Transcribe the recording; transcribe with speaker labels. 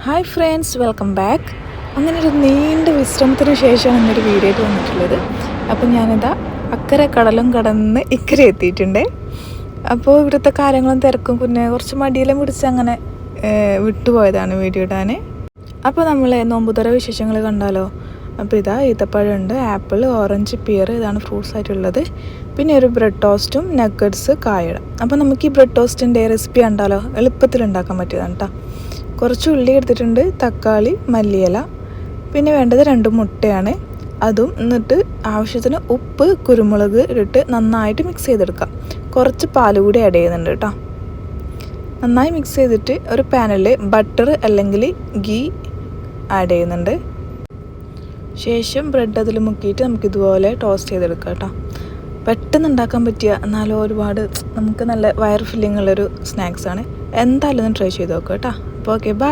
Speaker 1: Hi friends, welcome back. അങ്ങനെ ഒരു നീണ്ട വിശ്രമത്തിന് ശേഷമാണ് ഇന്നൊരു വീഡിയോ വന്നിട്ടുള്ളത്. അപ്പോൾ ഞാനിതാ അക്കരെ കടലും കടന്ന് ഇക്കരെ എത്തിയിട്ടുണ്ട്. അപ്പോൾ ഇവിടുത്തെ കാര്യങ്ങളും തിരക്കും പിന്നെ കുറച്ച് മടിയെല്ലാം പിടിച്ച് അങ്ങനെ വിട്ടുപോയതാണ് വീഡിയോ ഇടാൻ. അപ്പോൾ നമ്മൾ നോമ്പുതുറ വിശേഷങ്ങൾ കണ്ടാലോ. അപ്പോൾ ഇതാ ഈത്തപ്പഴമുണ്ട്, ആപ്പിൾ, ഓറഞ്ച്, പിയർ, ഇതാണ് ഫ്രൂട്ട്സ് ആയിട്ടുള്ളത്. പിന്നെ ഒരു ബ്രെഡ് ടോസ്റ്റും നഗ്ഗറ്റ്സ്, കായട. അപ്പോൾ നമുക്ക് ഈ ബ്രെഡ് ടോസ്റ്റിൻ്റെ റെസിപ്പി കണ്ടാലോ, എളുപ്പത്തിൽ ഉണ്ടാക്കാൻ പറ്റിയതാണ് കേട്ടോ. കുറച്ച് ഉള്ളി എടുത്തിട്ടുണ്ട്, തക്കാളി, മല്ലിയില, പിന്നെ വേണ്ടത് 2 മുട്ടയാണ്. അതും എന്നിട്ട് ആവശ്യത്തിന് ഉപ്പ്, കുരുമുളക് ഇട്ടിട്ട് നന്നായിട്ട് മിക്സ് ചെയ്തെടുക്കാം. കുറച്ച് പാൽ കൂടി ആഡ് ചെയ്യുന്നുണ്ട് കേട്ടോ. നന്നായി മിക്സ് ചെയ്തിട്ട് ഒരു പാനിൽ ബട്ടർ അല്ലെങ്കിൽ ഗീ ആഡ് ചെയ്യുന്നുണ്ട്. ശേഷം ബ്രെഡ് അതിൽ മുക്കിയിട്ട് നമുക്കിതുപോലെ ടോസ്റ്റ് ചെയ്തെടുക്കാം കേട്ടോ. പെട്ടെന്ന് ഉണ്ടാക്കാൻ പറ്റിയ എന്നാലും ഒരുപാട് നമുക്ക് നല്ല വയർ ഫില്ലിംഗ് ഉള്ളൊരു സ്നാക്സാണ്. എന്തായാലും ഒന്ന് ട്രൈ ചെയ്ത് നോക്കാം കേട്ടോ. അപ്പോൾ ഓക്കെ, ബൈ.